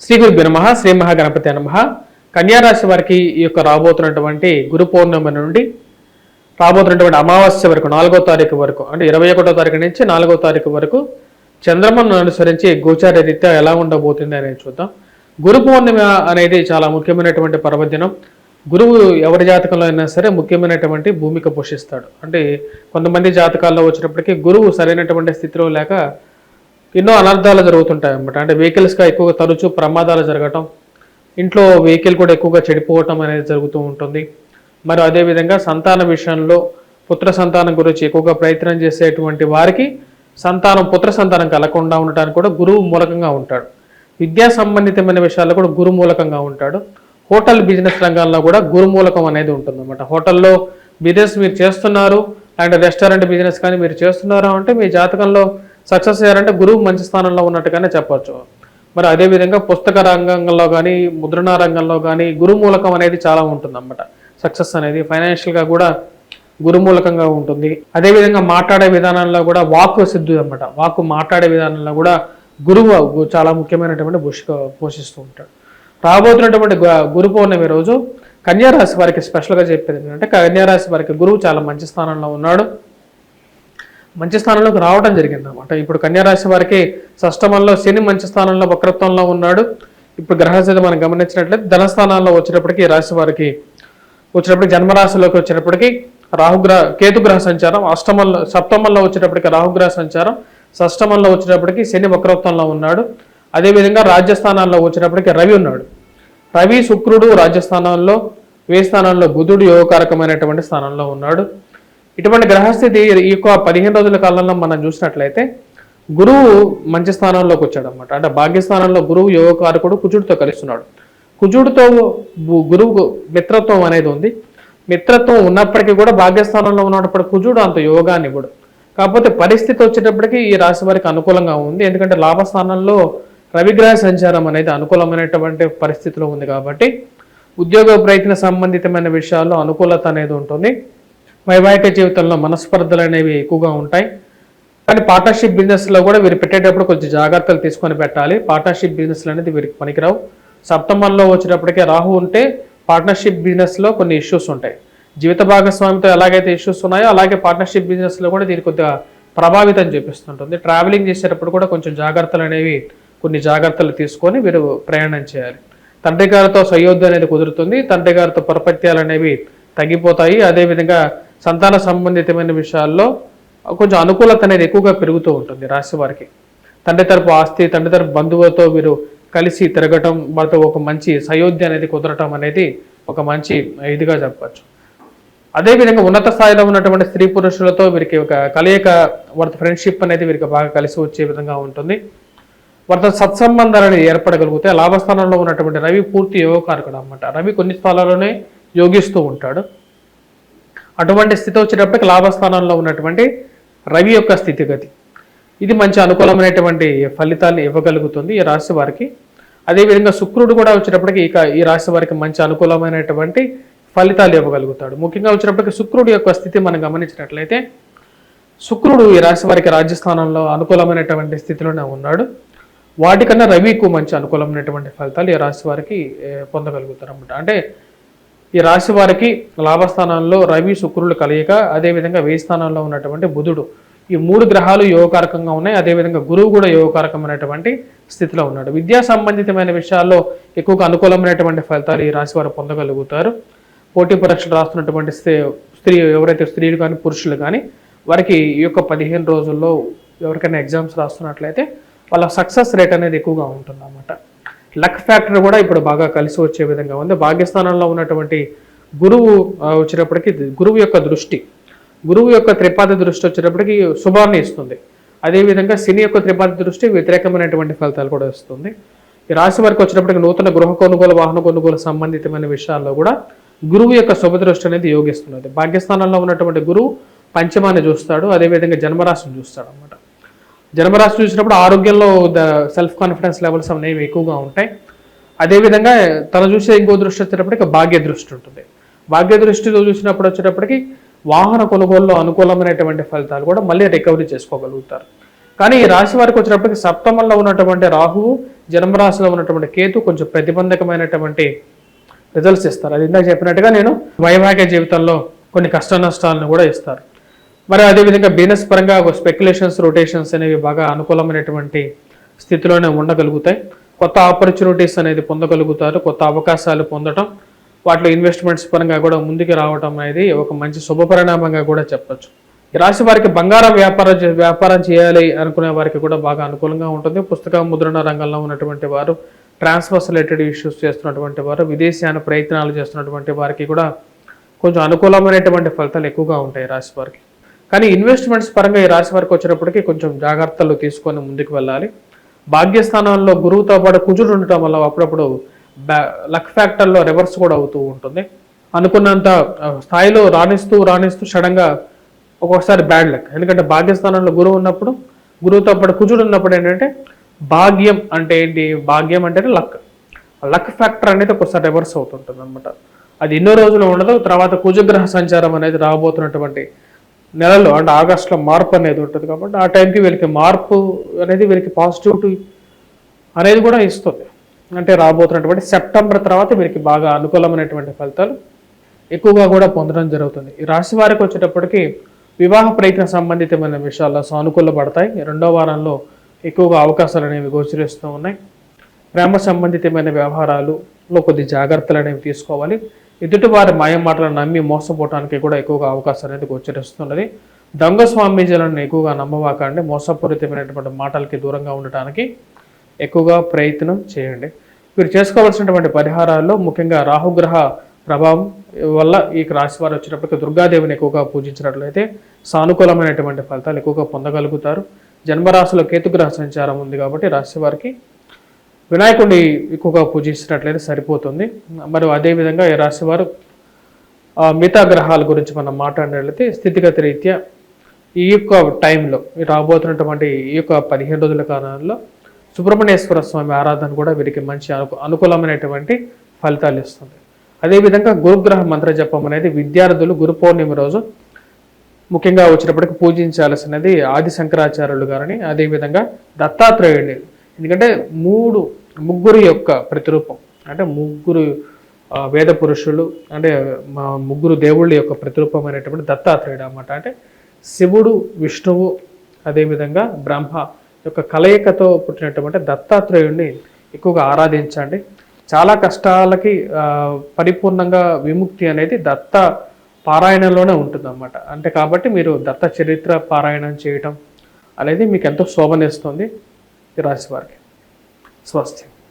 శ్రీ గురుభ్యో నమః. శ్రీ మహాగణపతి నమః. కన్యారాశి వారికి ఈ యొక్క రాబోతున్నటువంటి గురు పౌర్ణమి నుండి రాబోతున్నటువంటి అమావాస్య వరకు 4వ తారీఖు వరకు అంటే 21వ తారీఖు నుంచి 4వ తారీఖు వరకు చంద్రమను అనుసరించి గోచార రీత్యా ఎలా ఉండబోతుంది అనేది చూద్దాం. గురు పౌర్ణమి అనేది చాలా ముఖ్యమైనటువంటి పర్వదినం. గురువు ఎవరి జాతకంలో అయినా సరే ముఖ్యమైనటువంటి భూమిక పోషిస్తాడు. అంటే కొంతమంది జాతకాల్లో వచ్చినప్పటికీ గురువు సరైనటువంటి స్థితిలో లేక ఎన్నో అనర్థాలు జరుగుతుంటాయి అన్నమాట. అంటే వెహికల్స్గా ఎక్కువగా తరచూ ప్రమాదాలు జరగటం, ఇంట్లో వెహికల్ కూడా ఎక్కువగా చెడిపోవటం అనేది జరుగుతూ ఉంటుంది. మరి అదేవిధంగా సంతాన విషయంలో పుత్ర సంతానం గురించి ఎక్కువగా ప్రయత్నం చేసేటువంటి వారికి పుత్ర సంతానం కలగకుండా ఉండటానికి కూడా గురువు మూలకంగా ఉంటాడు. విద్యా సంబంధితమైన విషయాల్లో కూడా గురు మూలకంగా ఉంటాడు. హోటల్ బిజినెస్ రంగాల్లో కూడా గురు మూలకం అనేది ఉంటుంది అన్నమాట. హోటల్లో బిజినెస్ మీరు చేస్తున్నారు, అంటే రెస్టారెంట్ బిజినెస్ కానీ మీరు చేస్తున్నారు అంటే మీ జాతకంలో సక్సెస్ అయ్యారంటే గురువు మంచి స్థానంలో ఉన్నట్టుగానే చెప్పచ్చు. మరి అదేవిధంగా పుస్తక రంగంలో కానీ ముద్రణ రంగంలో కానీ గురు మూలకం అనేది చాలా ఉంటుంది అన్నమాట. సక్సెస్ అనేది ఫైనాన్షియల్గా కూడా గురుమూలకంగా ఉంటుంది. అదేవిధంగా మాట్లాడే విధానంలో కూడా వాక్కు సిద్ధు అన్నమాట. వాక్కు మాట్లాడే విధానంలో కూడా గురువు చాలా ముఖ్యమైనటువంటి పోషిస్తూ ఉంటాడు. రాబోతున్నటువంటి గురు పౌర్ణమి రోజు కన్యారాశి వారికి స్పెషల్గా చెప్పేది ఏంటంటే కన్యారాశి వారికి గురువు చాలా మంచి స్థానంలో ఉన్నాడు. మంచి స్థానంలోకి రావడం జరిగింది అన్నమాట. ఇప్పుడు కన్యారాశి వారికి షష్టమంలో శని మంచి స్థానంలో వక్రత్వంలో ఉన్నాడు. ఇప్పుడు గ్రహస్థితి మనం గమనించినట్లయితే ధనస్థానాల్లో వచ్చేటప్పటికి రాశి వారికి జన్మరాశిలోకి వచ్చేటప్పటికి కేతుగ్రహ సంచారం, సప్తమంలో వచ్చేటప్పటికి రాహుగ్రహ సంచారం, షష్టమంలో వచ్చేటప్పటికి శని వక్రత్వంలో ఉన్నాడు. అదేవిధంగా రాజ్యస్థానాల్లో వచ్చేటప్పటికి రవి ఉన్నాడు. రవి శుక్రుడు రాజ్యస్థానాల్లో, వ్యయస్థానాల్లో బుధుడు యోగకారకమైనటువంటి స్థానంలో ఉన్నాడు. ఇటువంటి గ్రహస్థితి ఈ యొక్క 15 రోజుల కాలంలో మనం చూసినట్లయితే గురువు మంచి స్థానంలోకి వచ్చాడు అనమాట. అంటే భాగ్యస్థానంలో గురువు యోగకారకుడు కుజుడితో కలుస్తున్నాడు. కుజుడితో గురువు మిత్రత్వం అనేది ఉంది. మిత్రత్వం ఉన్నప్పటికీ కూడా భాగ్యస్థానంలో ఉన్నప్పుడు కుజుడు అంత యోగాన్ని ఇవ్వడు. కాకపోతే పరిస్థితి వచ్చేటప్పటికి ఈ రాశి వారికి అనుకూలంగా ఉంది. ఎందుకంటే లాభస్థానంలో రవిగ్రహ సంచారం అనేది అనుకూలమైనటువంటి పరిస్థితిలో ఉంది కాబట్టి ఉద్యోగ ప్రయత్న సంబంధితమైన విషయాల్లో అనుకూలత అనేది ఉంటుంది. వైవాహిక జీవితంలో మనస్పర్ధలు అనేవి ఎక్కువగా ఉంటాయి. కానీ పార్ట్నర్షిప్ బిజినెస్లో కూడా వీరు పెట్టేటప్పుడు కొంచెం జాగ్రత్తలు తీసుకొని పెట్టాలి. పార్ట్నర్షిప్ బిజినెస్లు అనేది వీరికి పనికిరావు. సప్తమంలో వచ్చేటప్పటికే రాహు ఉంటే పార్ట్నర్షిప్ బిజినెస్లో కొన్ని ఇష్యూస్ ఉంటాయి. జీవిత భాగస్వామితో ఎలాగైతే ఇష్యూస్ ఉన్నాయో అలాగే పార్ట్నర్షిప్ బిజినెస్లో కూడా దీనికి కొద్దిగా ప్రభావితం చూపిస్తుంటుంది. ట్రావెలింగ్ చేసేటప్పుడు కూడా కొంచెం కొన్ని జాగ్రత్తలు తీసుకొని వీరు ప్రయాణం చేయాలి. తండ్రి గారితో సయోధ్య అనేది కుదురుతుంది. తండ్రి గారితో పరపత్యాలు అనేవి తగ్గిపోతాయి. అదేవిధంగా సంతాన సంబంధితమైన విషయాల్లో కొంచెం అనుకూలత అనేది ఎక్కువగా పెరుగుతూ ఉంటుంది రాశి వారికి. తండ్రి తరపు ఆస్తి, తండ్రి తరపు బంధువులతో వీరు కలిసి తిరగటం, వారితో ఒక మంచి సయోధ్య అనేది కుదరటం అనేది ఒక మంచి ఇదిగా చెప్పచ్చు. అదేవిధంగా ఉన్నత స్థాయిలో ఉన్నటువంటి స్త్రీ పురుషులతో వీరికి ఒక కలయిక, వారితో ఫ్రెండ్షిప్ అనేది వీరికి బాగా కలిసి వచ్చే విధంగా ఉంటుంది. వారితో సత్సంబంధాలు అనేది ఏర్పడగలిగితే లాభస్థానంలో ఉన్నటువంటి రవి పూర్తి యోగకారకుడు అన్నమాట. రవి కొన్ని స్థానాల్లోనే యోగిస్తూ ఉంటాడు. అటువంటి స్థితి వచ్చేటప్పటికి లాభస్థానంలో ఉన్నటువంటి రవి యొక్క స్థితిగతి ఇది మంచి అనుకూలమైనటువంటి ఫలితాన్ని ఇవ్వగలుగుతుంది ఈ రాశి వారికి. అదేవిధంగా శుక్రుడు కూడా వచ్చేటప్పటికి ఈ రాశి వారికి మంచి అనుకూలమైనటువంటి ఫలితాలు ఇవ్వగలుగుతాడు. ముఖ్యంగా వచ్చేటప్పటికి శుక్రుడు యొక్క స్థితి మనం గమనించినట్లయితే శుక్రుడు ఈ రాశి వారికి రాజ్యస్థానంలో అనుకూలమైనటువంటి స్థితిలోనే ఉన్నాడు. వాటికన్నా రవికు మంచి అనుకూలమైనటువంటి ఫలితాలు ఈ రాశి వారికి పొందగలుగుతారు అన్నమాట. అంటే ఈ రాశి వారికి లాభస్థానంలో రవి శుక్రులు కలయిక, అదేవిధంగా వ్యయ స్థానంలో ఉన్నటువంటి బుధుడు, ఈ 3 గ్రహాలు యోగకారకంగా ఉన్నాయి. అదేవిధంగా గురువు కూడా యోగకారకమైనటువంటి స్థితిలో ఉన్నాడు. విద్యా సంబంధితమైన విషయాల్లో ఎక్కువగా అనుకూలమైనటువంటి ఫలితాలు ఈ రాశి వారు పొందగలుగుతారు. పోటీ పరీక్షలు రాస్తున్నటువంటి ఎవరైతే స్త్రీలు కానీ పురుషులు కానీ వారికి ఈ యొక్క 15 రోజుల్లో ఎవరికైనా ఎగ్జామ్స్ రాస్తున్నట్లయితే వాళ్ళ సక్సెస్ రేట్ అనేది ఎక్కువగా ఉంటుంది అన్నమాట. లక్ ఫ్యాక్టర్ కూడా ఇప్పుడు బాగా కలిసి వచ్చే విధంగా ఉంది. భాగ్యస్థానంలో ఉన్నటువంటి గురువు వచ్చేటప్పటికి గురువు యొక్క త్రిపాది దృష్టి వచ్చేటప్పటికి శుభాన్ని ఇస్తుంది. అదేవిధంగా శని యొక్క త్రిపాది దృష్టి వ్యతిరేకమైనటువంటి ఫలితాలు కూడా ఇస్తుంది. ఈ రాశి వారికి వచ్చేటప్పటికి నూతన గృహ కొనుగోలు, వాహన కొనుగోలు సంబంధితమైన విషయాల్లో కూడా గురువు యొక్క శుభ దృష్టి అనేది యోగిస్తున్నది. భాగ్యస్థానంలో ఉన్నటువంటి గురువు పంచమాన్ని చూస్తాడు. అదేవిధంగా జన్మరాశిని చూస్తాడు అన్నమాట. జన్మరాశి చూసినప్పుడు ఆరోగ్యంలో సెల్ఫ్ కాన్ఫిడెన్స్ లెవెల్స్ అనేవి ఎక్కువగా ఉంటాయి. అదేవిధంగా తను చూసే ఇంకో దృష్టి వచ్చేటప్పటికి భాగ్య దృష్టి ఉంటుంది. భాగ్య దృష్టితో చూసినప్పుడు వచ్చేటప్పటికి వాహన కొనుగోలులో అనుకూలమైనటువంటి ఫలితాలు కూడా మళ్ళీ రికవరీ చేసుకోగలుగుతారు. కానీ ఈ రాశి వారికి వచ్చినప్పటికీ సప్తమంలో ఉన్నటువంటి రాహువు జన్మరాశిలో ఉన్నటువంటి కేతు కొంచెం ప్రతిబంధకమైనటువంటి రిజల్ట్స్ ఇస్తారు. అది ఇందాక చెప్పినట్టుగా నేను వైవాహిక జీవితంలో కొన్ని కష్ట నష్టాలను కూడా ఇస్తారు. మరి అదేవిధంగా బిజినెస్ పరంగా స్పెక్యులేషన్స్ రొటేషన్స్ అనేవి బాగా అనుకూలమైనటువంటి స్థితిలోనే ఉండగలుగుతాయి. కొత్త ఆపర్చునిటీస్ అనేది పొందగలుగుతారు. కొత్త అవకాశాలు పొందడం, వాటిలో ఇన్వెస్ట్మెంట్స్ పరంగా కూడా ముందుకు రావడం అనేది ఒక మంచి శుభపరిణామంగా కూడా చెప్పచ్చు. ఈ రాశి వారికి బంగారం వ్యాపారం చేయాలి అనుకునే వారికి కూడా బాగా అనుకూలంగా ఉంటుంది. పుస్తక ముద్రణ రంగంలో ఉన్నటువంటి వారు, ట్రాన్స్ఫర్స్ రిలేటెడ్ ఇష్యూస్ చేస్తున్నటువంటి వారు, విదేశీయాన ప్రయత్నాలు చేస్తున్నటువంటి వారికి కూడా కొంచెం అనుకూలమైనటువంటి ఫలితాలు ఎక్కువగా ఉంటాయి రాశి వారికి. కానీ ఇన్వెస్ట్మెంట్స్ పరంగా ఈ రాశి వారికి వచ్చేటప్పటికి కొంచెం జాగ్రత్తలు తీసుకొని ముందుకు వెళ్ళాలి. భాగ్యస్థానంలో గురువుతో పాటు కుజుడు ఉండటం వల్ల అప్పుడప్పుడు లక్ ఫ్యాక్టర్లో రివర్స్ కూడా అవుతూ ఉంటుంది. అనుకున్నంత స్థాయిలో రాణిస్తూ సడన్గా ఒక్కొక్కసారి బ్యాడ్ లక్. ఎందుకంటే భాగ్యస్థానంలో గురువు ఉన్నప్పుడు, గురువుతో పాటు కుజుడు ఉన్నప్పుడు ఏంటంటే భాగ్యం అంటే ఏంటి, భాగ్యం అంటే లక్ ఫ్యాక్టర్ అనేది ఒకసారి రివర్స్ అవుతుంటుంది అనమాట. అది ఎన్నో రోజులు ఉండదు. తర్వాత కుజగ్రహ సంచారం అనేది రాబోతున్నటువంటి నెలలో అంటే ఆగస్టులో మార్పు అనేది ఉంటుంది. కాబట్టి ఆ టైంకి వీళ్ళకి మార్పు అనేది వీళ్ళకి పాజిటివిటీ అనేది కూడా ఇస్తుంది. అంటే రాబోతున్నటువంటి సెప్టెంబర్ తర్వాత వీరికి బాగా అనుకూలమైనటువంటి ఫలితాలు ఎక్కువగా కూడా పొందడం జరుగుతుంది. ఈ రాశి వారికి వచ్చేటప్పటికి వివాహ ప్రయత్న సంబంధితమైన విషయాల్లో సానుకూలపడతాయి. రెండో వారంలో ఎక్కువగా అవకాశాలు అనేవి గోచరిస్తూ ఉన్నాయి. ప్రేమ సంబంధితమైన వ్యవహారాలలో కొద్ది జాగ్రత్తలు అనేవి తీసుకోవాలి. ఎదుటి వారి మాయ మాటలను నమ్మి మోసపోవడానికి కూడా ఎక్కువగా అవకాశం అనేది గోచరిస్తున్నది. దొంగ స్వామీజీలను ఎక్కువగా నమ్మవాకండి. మోసపూరితమైనటువంటి మాటలకి దూరంగా ఉండటానికి ఎక్కువగా ప్రయత్నం చేయండి. మీరు చేసుకోవాల్సినటువంటి పరిహారాల్లో ముఖ్యంగా రాహుగ్రహ ప్రభావం వల్ల ఈ రాశి వారు వచ్చేటప్పటికి దుర్గాదేవిని ఎక్కువగా పూజించినట్లయితే సానుకూలమైనటువంటి ఫలితాలు ఎక్కువగా పొందగలుగుతారు. జన్మరాశిలో కేతుగ్రహ సంచారం ఉంది కాబట్టి రాశి వారికి వినాయకుడిని ఎక్కువగా పూజించినట్లయితే సరిపోతుంది. మరియు అదేవిధంగా ఈ రాశి వారు మిగతా గ్రహాల గురించి మనం మాట్లాడినట్లయితే స్థితిగతి రీత్యా ఈ యొక్క టైంలో రాబోతున్నటువంటి ఈ యొక్క 15 రోజుల కాలంలో సుబ్రహ్మణ్యేశ్వర స్వామి ఆరాధన కూడా వీరికి మంచి అనుకూలమైనటువంటి ఫలితాలు ఇస్తుంది. అదేవిధంగా గురుగ్రహ మంత్ర జపం అనేది విద్యార్థులు గురు పౌర్ణమి రోజు ముఖ్యంగా వచ్చినప్పటికీ పూజించాల్సినది ఆది శంకరాచార్యులు గారిని, అదేవిధంగా దత్తాత్రేయుడిని. ఎందుకంటే ముగ్గురు యొక్క ప్రతిరూపం, అంటే ముగ్గురు వేద పురుషులు, అంటే మా ముగ్గురు దేవుళ్ళ యొక్క ప్రతిరూపమైనటువంటి దత్తాత్రేయుడు అన్నమాట. అంటే శివుడు, విష్ణువు, అదేవిధంగా బ్రహ్మ యొక్క కలయికతో పుట్టినటువంటి దత్తాత్రేయుడిని ఎక్కువగా ఆరాధించండి. చాలా కష్టాలకి పరిపూర్ణంగా విముక్తి అనేది దత్త పారాయణంలోనే ఉంటుంది అన్నమాట. అంటే కాబట్టి మీరు దత్త చరిత్ర పారాయణం చేయటం అనేది మీకు ఎంతో శోభనిస్తుంది ఈ రాశి వారికి. స్వస్తి.